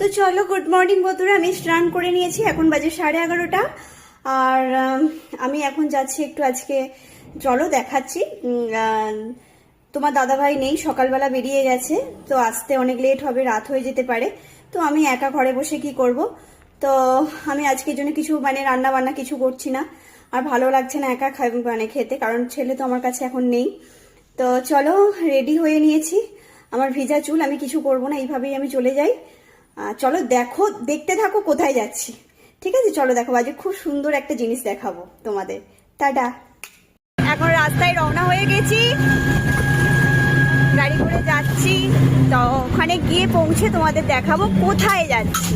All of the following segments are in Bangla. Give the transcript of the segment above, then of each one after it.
তো চলো, গুড মর্নিং বন্ধুরা। আমি স্নান করে নিয়েছি, এখন বাজে 11:30। আর আমি এখন যাচ্ছি একটু, আজকে চলো দেখাচ্ছি। তোমার দাদাভাই নেই, সকালবেলা বেরিয়ে গেছে, তো আসতে অনেক লেট হবে, রাত হয়ে যেতে পারে। তো আমি একা ঘরে বসে কি করব, তো আমি আজকের জন্য কিছু রান্না বান্না কিছু করছি না। আর ভালো লাগছে না একা খেতে, কারণ ছেলে তো আমার কাছে এখন নেই। তো চলো, রেডি হয়ে নিয়েছি, আমার ভিজা চুল, আমি কিছু করব না, এইভাবেই আমি চলে যাই। চলো দেখতে থাকো কোথায় যাচ্ছি। ঠিক আছে, চলো দেখো, আজ খুব সুন্দর একটা জিনিস দেখাবো তোমাদের। টাটা। এখন রাস্তায় রওনা হয়ে গেছি, গাড়ি করে যাচ্ছি। তো ওখানে গিয়ে পৌঁছে তোমাদের দেখাবো কোথায় যাচ্ছি।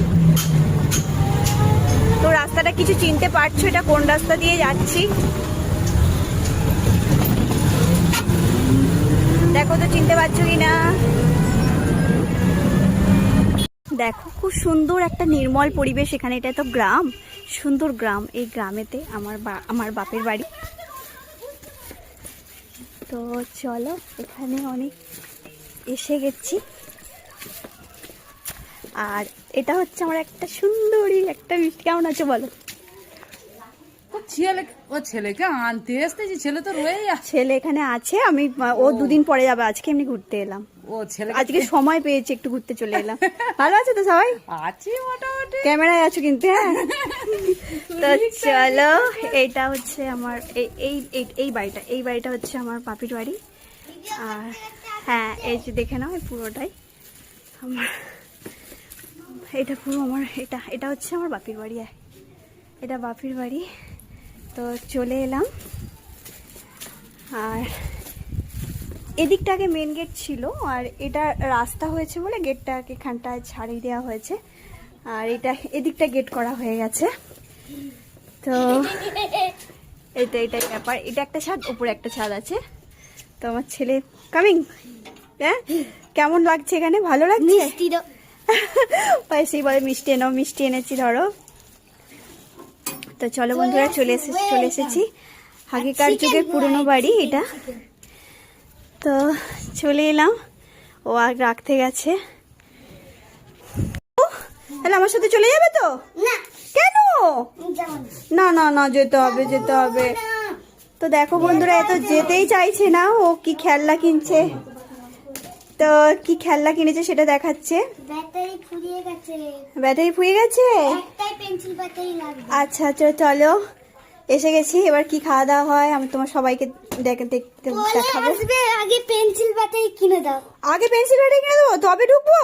তো রাস্তাটা কিছু চিনতে পারছো, এটা কোন রাস্তা দিয়ে যাচ্ছি দেখো তো, চিনতে পারছো কিনা। দেখো, খুব সুন্দর একটা নির্মল পরিবেশ এখানে। এটা তো গ্রাম, সুন্দর গ্রাম। এই গ্রামেতে আমার বাপের বাড়ি। তো চলো, এখানে অনেক এসে গেছি। আর এটা হচ্ছে আমার একটা সুন্দরী একটা মিষ্টি। কেমন আছে বলো? ছেলেকে আনতে এসেছি, ছেলে তো রয়েই আছে। ছেলে এখানে আছে, আমি ও দুদিন পরে যাবে, আজকে এমনি ঘুরতে এলাম। ও ছেলে আজকে সময় পেয়েছি, একটু ঘুরতে চলে এলাম। ভালো আছে তো সবাই? আছি মোটামুটি। ক্যামেরায় আছো কিন্তু, হ্যাঁ। তো চলো, এইটা হচ্ছে আমার এই বাড়িটা হচ্ছে আমার বাপির বাড়ি। আর হ্যাঁ, এই যে দেখে নাও, এই পুরোটাই আমার, এটা পুরো আমার, এটা হচ্ছে আমার বাপির বাড়ি। এটা বাপির বাড়ি। তো চলে এলাম। আর এদিকটাকে মেন গেট ছিল, আর এটা রাস্তা হয়েছে বলে গেটটাকে এখানটায় ছাড়িয়ে দেওয়া হয়েছে। আর এদিকটা গেট করা হয়ে গেছে। তো এটাই ব্যাপার। এটা একটা ছাদ, উপরে একটা ছাদ আছে। তো আমার ছেলে কামিং। হ্যাঁ, কেমন লাগছে এখানে? ভালো লাগছে? পয়সাই বলে মিষ্টি এনো, মিষ্টি এনেছি ধরো। তো চলো বন্ধুরা, চলে এসেছি আগেকার যুগের পুরনো বাড়ি এটা। তো চলে এলাম, ও আর রাখতে গেছে। তাহলে আমার সাথে চলে যাবে তো? না। কেন? না না না, যেতে হবে। তো দেখো বন্ধুরা, এত যেতেই চাইছে না। ও কি খেলনা কিনছে, তো কি খেলনা কিনেছে সেটা দেখাচ্ছে। ব্যাটারি ফুরিয়ে গেছে। আচ্ছা আচ্ছা, চলো এসে গেছি। এবার কি খাওয়া দাওয়া হয় আমি তোমার সবাইকে দেখতে দেখাবো। আগে পেন্সিল ব্যাটারি কিনে দাও। আগে পেন্সিল ব্যাটারি কিনে দেবো, তবে ঢুকবো?